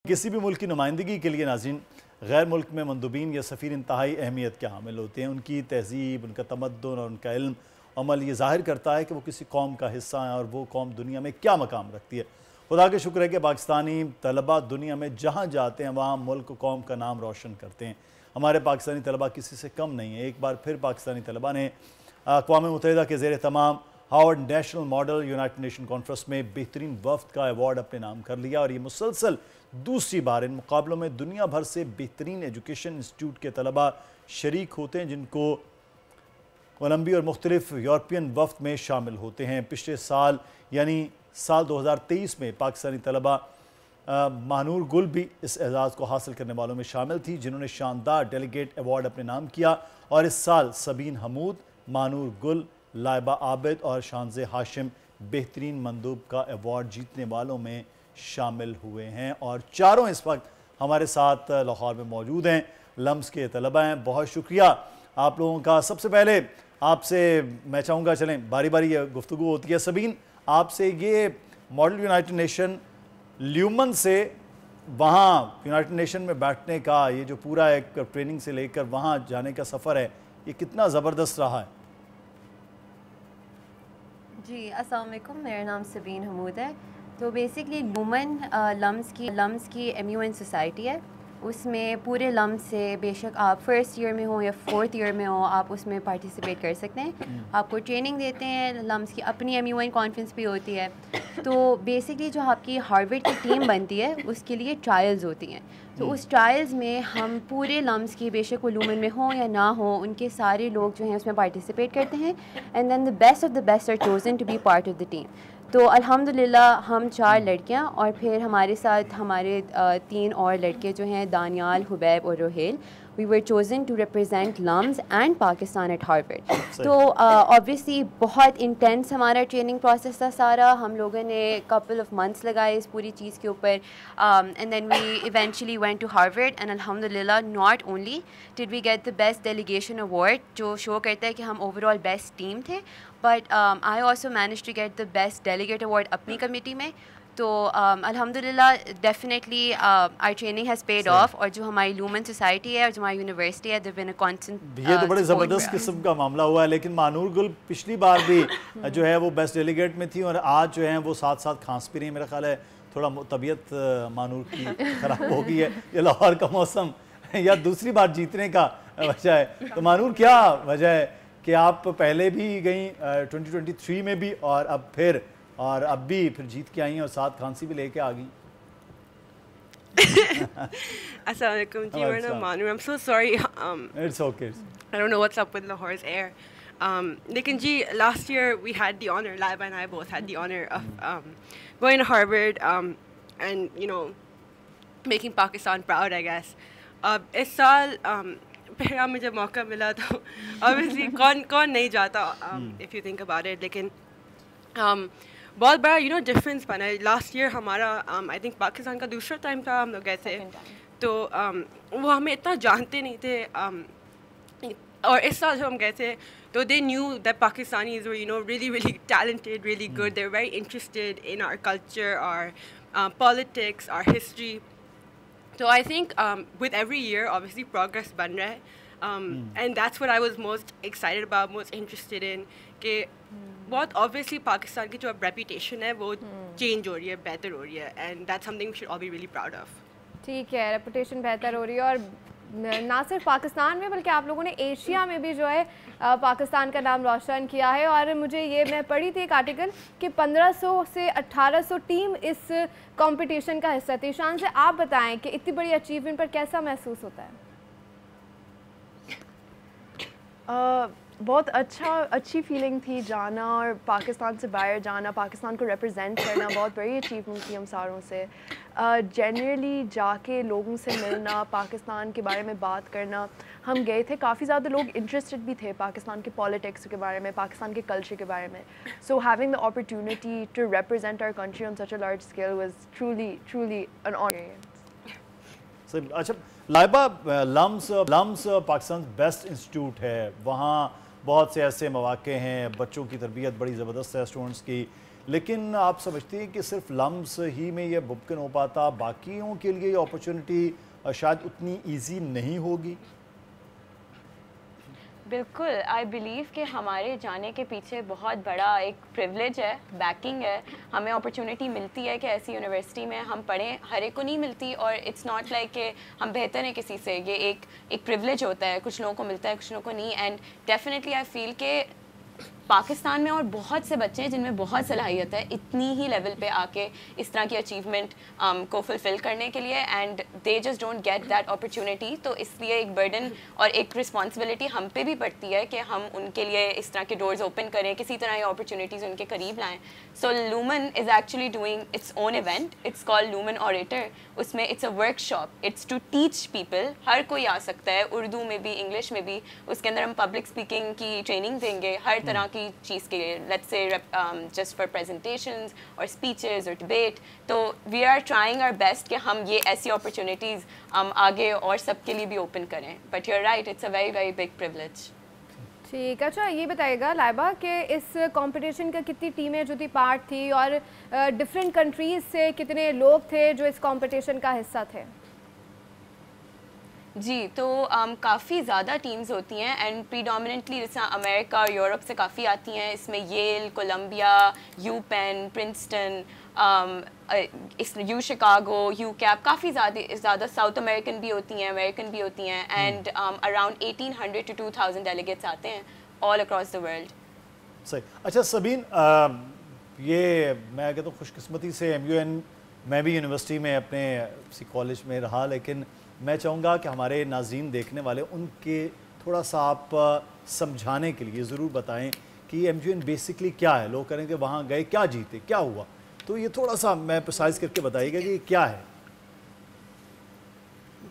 کسی بھی ملک کی نمائندگی کے لیے ناظرین غیر ملک میں مندوبین یا سفیر انتہائی اہمیت کے حامل ہوتے ہیں۔ ان کی تہذیب، ان کا تمدن اور ان کا علم عمل یہ ظاہر کرتا ہے کہ وہ کسی قوم کا حصہ ہیں اور وہ قوم دنیا میں کیا مقام رکھتی ہے۔ خدا کے شکر ہے کہ پاکستانی طلبہ دنیا میں جہاں جاتے ہیں وہاں ملک و قوم کا نام روشن کرتے ہیں۔ ہمارے پاکستانی طلبہ کسی سے کم نہیں ہیں۔ ایک بار پھر پاکستانی طلبہ نے اقوام متحدہ کے زیر اہتمام Howard national model United nation conference میں بہترین وفد کا ایوارڈ اپنے نام کر لیا، اور یہ مسلسل دوسری بار ان مقابلوں میں دنیا بھر سے بہترین ایجوکیشن انسٹیٹیوٹ کے طلبہ شریک ہوتے ہیں، جن کو کولمبیا اور مختلف یورپین وفد میں شامل ہوتے ہیں۔ پچھلے سال یعنی سال 2023 میں پاکستانی طلبہ مانور گل بھی اس اعزاز کو حاصل کرنے والوں میں شامل تھی، جنہوں نے شاندار ڈیلیگیٹ ایوارڈ اپنے نام کیا، اور اس سال سبین حمود، مانور گل، لائبہ عابد اور شانزے ہاشم بہترین مندوب کا ایوارڈ جیتنے والوں میں شامل ہوئے ہیں، اور چاروں اس وقت ہمارے ساتھ لاہور میں موجود ہیں۔ لمس کے طلبہ ہیں، بہت شکریہ آپ لوگوں کا۔ سب سے پہلے آپ سے میں چاہوں گا، چلیں باری باری گفتگو ہوتی ہے۔ سبین، آپ سے یہ ماڈل یونائٹڈ نیشن لیومن سے وہاں یونائٹڈ نیشن میں بیٹھنے کا یہ جو پورا ایک ٹریننگ سے لے کر وہاں جانے کا سفر ہے، یہ کتنا زبردست رہا ہے؟ جی السلام علیکم، میرا نام سبین حمود ہے۔ تو بیسکلی لیومن لمس کی ایمیون سوسائٹی ہے۔ اس میں پورے لمس سے بے شک آپ فرسٹ ایئر میں ہوں یا فورتھ ایئر میں ہوں، آپ اس میں پارٹیسپیٹ کر سکتے ہیں۔ آپ کو ٹریننگ دیتے ہیں، لمس کی اپنی ایمیون کانفرنس بھی ہوتی ہے۔ تو بیسکلی جو آپ کی ہارورڈ کی ٹیم بنتی ہے اس کے لیے ٹرائلز ہوتی ہیں۔ تو اس ٹرائلز میں ہم پورے لمس کی بے شک وہ لیومن میں ہوں یا نہ ہوں، ان کے سارے لوگ جو ہیں اس میں پارٹیسپیٹ کرتے ہیں، and then the best of the best are chosen to be part of the team. تو الحمدللہ ہم 4 لڑکیاں اور پھر ہمارے ساتھ ہمارے 3 اور لڑکے جو ہیں، دانیال، حبیب اور روہیل، وی ور چوزن ٹو ریپرزینٹ لمس اینڈ پاکستان ایٹ ہارورڈ۔ تو آبویسلی بہت انٹینس ہمارا ٹریننگ پروسیس تھا سارا۔ ہم لوگوں نے کپل آف منتھس لگائے اس پوری چیز کے اوپر، and then we eventually went to Harvard, and الحمدللہ not only did we get the best delegation award, جو شو کرتا ہے کہ ہم اوور آل بیسٹ ٹیم تھے، but I also manage to get the best delegate award اپنی committee میں۔ تو الحمدللہ definitely our training has paid off, اور جو ہماری لیومن سوسائٹی ہے اور جو ہماری یونیورسٹی ہے، دیو بین اے کانسٹنٹ۔ یہ تو بڑے زبردست قسم کا معاملہ ہوا ہے، لیکن مانور گل پچھلی بار بھی جو ہے وہ بیسٹ ڈیلیگیٹ میں تھی، اور آج جو ہیں وہ ساتھ ساتھ کھانس بھی رہی ہیں۔ میرا خیال ہے تھوڑا طبیعت مانور کی خراب ہو گئی ہے، یہ لاہور کا موسم یا دوسری بار جیتنے کا وجہ ہے۔ تو مانور کیا وجہ ہے کہ آپ پہلے بھی گئیں 2023 میں بھی، اور اب بھی پھر جیت کے آئی ہیں اور ساتھ کھانسی بھی لے کے آ گئیں؟ السلام علیکم جی، میرا نام مانور۔ I'm so sorry. It's okay. I don't know what's up with Lahore's air. لیکن جی last year we had the honor, Laiba and I both had the honor of going to Harvard and making Pakistan proud, I guess. اس سال پہلا مجھے موقع ملا تو obviously کون نہیں جاتا if you think about it، لیکن بہت بڑا ڈفرینس بنا ہے۔ لاسٹ ایئر ہمارا آئی تھنک پاکستان کا دوسرا ٹائم تھا ہم لوگ گئے تھے، تو وہ ہمیں اتنا جانتے نہیں تھے، اور اس سال جو ہم گئے تھے تو they knew that Pakistanis were really really talented, really good. They were very interested in our culture, our politics, our history. So I think with every year obviously progress بن رہا ہے، and that's what I was most excited about, most interested in، کہ بہت obviously Pakistan کی جو اب reputation ہے وہ change ہو رہی ہے، بہتر ہو رہی ہے، and that's something we should all be really proud of. ٹھیک ہے، ریپوٹیشن بہتر ہو رہی ہے، اور نہ صرف پاکستان میں بلکہ آپ لوگوں نے ایشیا میں بھی جو ہے پاکستان کا نام روشن کیا ہے۔ اور مجھے یہ میں پڑھی تھی ایک آرٹیکل کہ 1500 سے 1800 ٹیم اس کمپٹیشن کا حصہ تھی۔ شان سے آپ بتائیں کہ اتنی بڑی اچیومنٹ پر کیسا محسوس ہوتا ہے؟ بہت اچھی فیلنگ تھی جانا، اور پاکستان سے باہر جانا، پاکستان کو ریپرزینٹ کرنا بہت بڑی اچیومنٹ تھی ہم ساروں سے۔ جنرلی جا کے لوگوں سے ملنا، پاکستان کے بارے میں بات کرنا، ہم گئے تھے کافی زیادہ لوگ انٹرسٹڈ بھی تھے پاکستان کے پالیٹکس کے بارے میں، پاکستان کے کلچر کے بارے میں۔ So having the opportunity to represent our country on such a large scale was truly an honour. اچھا لائبہ، لمس پاکستان بیسٹ انسٹیٹیوٹ ہے، وہاں بہت سے ایسے مواقع ہیں، بچوں کی تربیت بڑی زبردست ہے اسٹوڈنٹس کی، لیکن آپ سمجھتی ہیں کہ صرف لمس ہی میں یہ ممکن ہو پاتا, باقیوں کے لیے یہ اپرچونٹی شاید اتنی ایزی نہیں ہوگی؟ بالکل, آئی بلیو کہ ہمارے جانے کے پیچھے بہت بڑا ایک پریولیج ہے, بیکنگ ہے. ہمیں اپرچونٹی ملتی ہے کہ ایسی یونیورسٹی میں ہم پڑھیں, ہر ایک کو نہیں ملتی, اور اٹس ناٹ لائک کہ ہم بہتر ہیں کسی سے. یہ ایک پریولیج ہوتا ہے, کچھ لوگوں کو ملتا ہے, کچھ لوگوں کو نہیں. اینڈ ڈیفینیٹلی آئی فیل کہ پاکستان میں اور بہت سے بچے ہیں جن میں بہت صلاحیت ہے اتنی ہی لیول پہ آ کے اس طرح کی اچیومنٹ کو فلفل کرنے کے لیے, and they just don't get that opportunity. تو اس لیے ایک برڈن اور ایک رسپانسبلٹی ہم پہ بھی پڑتی ہے کہ ہم ان کے لیے اس طرح کے ڈورز اوپن کریں, کسی طرح یہ اپرچونیٹیز ان کے قریب لائیں. So Lumen is actually doing its own event, it's called Lumen Orator. اس میں it's a work, it's to teach people. ہر کوئی آ سکتا ہے, اردو میں بھی, انگلش میں بھی. اس کے اندر ہم پبلک اسپیکنگ کی ٹریننگ دیں گے, ہر طرح کی چیز کے لیے, let's say just for presentations اور اسپیچز اور ڈبیٹ. تو we are trying our best کہ ہم یہ ایسی اپرچونیٹیز آگے اور سب کے لیے بھی اوپن کریں. But you are right, it's a very very big privilege. ٹھیک. اچھا یہ بتائیے گا لائبہ کہ اس کمپٹیشن کا کتنی ٹیمیں جو تھی پارٹ تھی, اور ڈفرینٹ کنٹریز سے کتنے لوگ تھے جو اس کمپٹیشن کا حصہ تھے؟ جی, تو کافی زیادہ ٹیمز ہوتی ہیں, اینڈ پریڈومیننٹلی جیسا امریکہ اور یورپ سے کافی آتی ہیں. اس میں Yale, Columbia, U Penn, Princeton, U Chicago, U Cape, کافی زیادہ ساؤتھ امریکن بھی ہوتی ہیں, امریکن بھی ہوتی ہیں. اینڈ اراؤنڈ 1800 to 2000 ڈیلیگیٹس آتے ہیں آل اکراس دا ورلڈ. صحیح. اچھا سبین, یہ میں کہتا ہوں خوش قسمتی سے ایم یو این میں بھی یونیورسٹی میں اپنے کسی کالج میں رہا, لیکن میں چاہوں گا کہ ہمارے ناظرین دیکھنے والے ان کے تھوڑا سا آپ سمجھانے کے لیے ضرور بتائیں کہ ایم یو این بیسکلی کیا ہے. لوگ کریں کہ وہاں گئے کیا جیتے, کیا ہوا, تو یہ تھوڑا سا میں پرسائز کر کے بتائیے گا کہ یہ کیا ہے.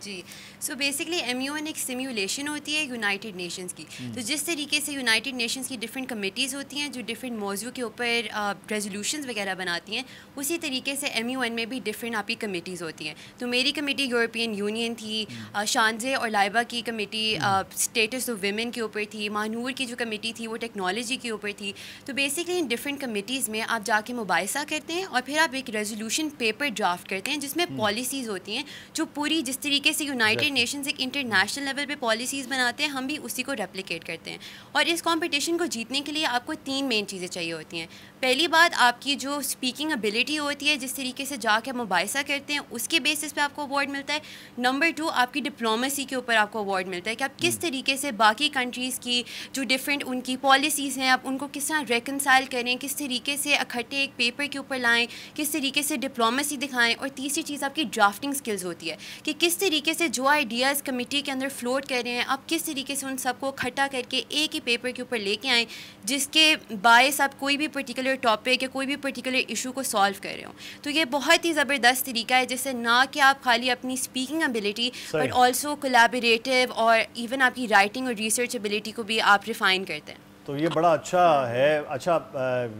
جی, so basically M U N ایک سیمیولیشن ہوتی ہے یونائٹیڈ نیشنز کی. تو جس طریقے سے یونائٹیڈ نیشنز کی ڈفرینٹ کمیٹیز ہوتی ہیں جو ڈفرینٹ موضوع کے اوپر ریزولوشنز وغیرہ بناتی ہیں, اسی طریقے سے ایم یو این میں بھی ڈفرینٹ آپ کی کمیٹیز ہوتی ہیں. تو میری کمیٹی یورپین یونین تھی, شانزے اور لائبہ کی کمیٹی اسٹیٹس آف ویمن کے اوپر تھی, مانور کی جو کمیٹی تھی وہ ٹیکنالوجی کے اوپر تھی. تو بیسکلی ان ڈفرینٹ کمیٹیز میں آپ جا کے مباحثہ کرتے ہیں اور پھر آپ ایک ریزولوشن پیپر ڈرافٹ کرتے ہیں جس میں پالیسیز ہوتی ہیں جو پوری جس طریقے سے یونائٹیڈ نیشنز ایک انٹرنیشنل لیول پہ پالیسیز بناتے ہیں, ہم بھی اسی کو ریپلیکیٹ کرتے ہیں. اور اس کمپٹیشن کو جیتنے کے لیے آپ کو 3 مین چیزیں چاہیے ہوتی ہیں. پہلی بات آپ کی جو اسپیکنگ ابیلٹی ہوتی ہے, جس طریقے سے جا کے مباحثہ کرتے ہیں اس کے بیسس پہ آپ کو اوارڈ ملتا ہے. نمبر 2 آپ کی ڈپلومیسی کے اوپر آپ کو اوارڈ ملتا ہے کہ آپ کس طریقے سے باقی کنٹریز کی جو ڈفرینٹ ان کی پالیسیز ہیں آپ ان کو کس طرح ریکنسائل کریں, کس طریقے سے اکٹھے ایک پیپر کے اوپر لائیں, کس طریقے سے ڈپلومیسی دکھائیں. اور تیسری چیز آپ کی ڈرافٹنگ اسکلز ہوتی ہے کہ کس طریقے سے جو آئیڈیاز کمیٹی کے اندر فلوٹ کر رہے ہیں آپ کس طریقے سے ان سب کو اکٹھا کر کے ایک ہی پیپر کے اوپر لے کے آئیں جس کے باعث آپ کوئی بھی پرٹیکولر ٹاپک یا کوئی بھی پرٹیکولر ایشو کو سالو کر رہے ہوں. تو یہ بہت ہی زبردست طریقہ ہے جس سے نہ کہ آپ خالی اپنی speaking ability but also collaborative اور ایون آپ کی رائٹنگ اور ریسرچ ابیلٹی کو بھی آپ ریفائن کرتے ہیں. تو یہ بڑا اچھا ہے. اچھا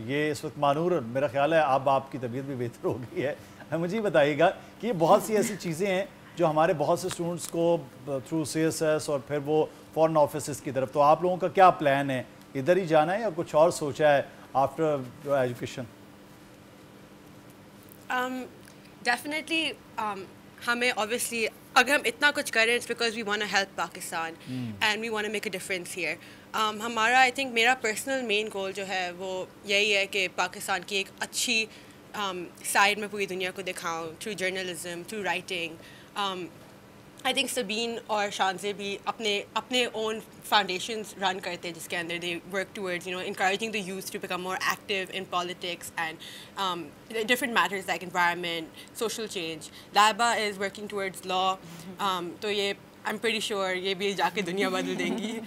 یہ اس وقت مانور میرا خیال ہے اب آپ کی طبیعت بھی بہتر ہو گئی ہے. مجھے بتائیے گا کہ یہ بہت سی ایسی چیزیں ہیں جو ہمارے بہت سے اسٹوڈنٹس کو تھرو سی ایس ایس اور پھر وہ فورن آفیسز کی طرف, تو آپ لوگوں کا کیا پلان ہے, ادھر ہی جانا ہے یا کچھ اور سوچا ہے آفٹر ایجوکیشن؟ ڈیفینیٹلی ہمیں obviously اگر ہم اتنا کچھ کریں it's because we want to help Pakistan and we want to make a difference here. ہمارا آئی تھنک میرا پرسنل مین گول جو ہے وہ یہی ہے کہ پاکستان کی ایک اچھی سائڈ میں پوری دنیا کو دکھاؤں through journalism, through writing. I think سبین اور شانزے بھی اپنے اون فاؤنڈیشنز رن کرتے ہیں جس کے اندر they work towards encouraging the youth to become more active in politics and different matters like environment, social change. Laiba is working towards law, تو یہ آئی ایم پریٹی شیور یہ بھی جا کے دنیا بدل دیں گی.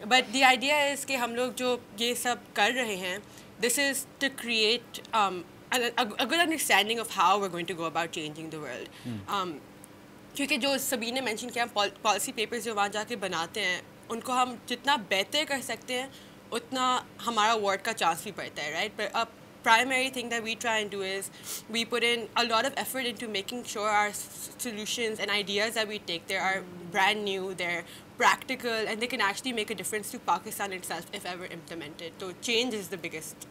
بٹ دی آئیڈیا از کہ ہم لوگ جو یہ سب کر رہے ہیں this is to create a good understanding of how we're going to go about changing the world. کیونکہ جو سبین نے مینشن کیا پالیسی پیپرز جو وہاں جا کے بناتے ہیں ان کو ہم جتنا بہتر کر سکتے ہیں اتنا ہمارا award کا چانس بھی پڑتا ہے, right. But primary thing that we try and do is we put in a lot of effort into making sure our solutions and ideas that we take there are brand new, they're practical, and they can actually make a difference to Pakistan itself if ever implemented. So change is the biggest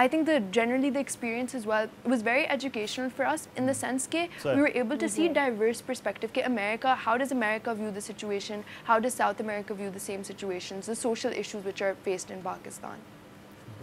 I think that generally the experience as well, it was very educational for us in the sense that we were able to see diverse perspective. That America, how does America view the situation? How does South America view the same situations, the social issues which are faced in Pakistan?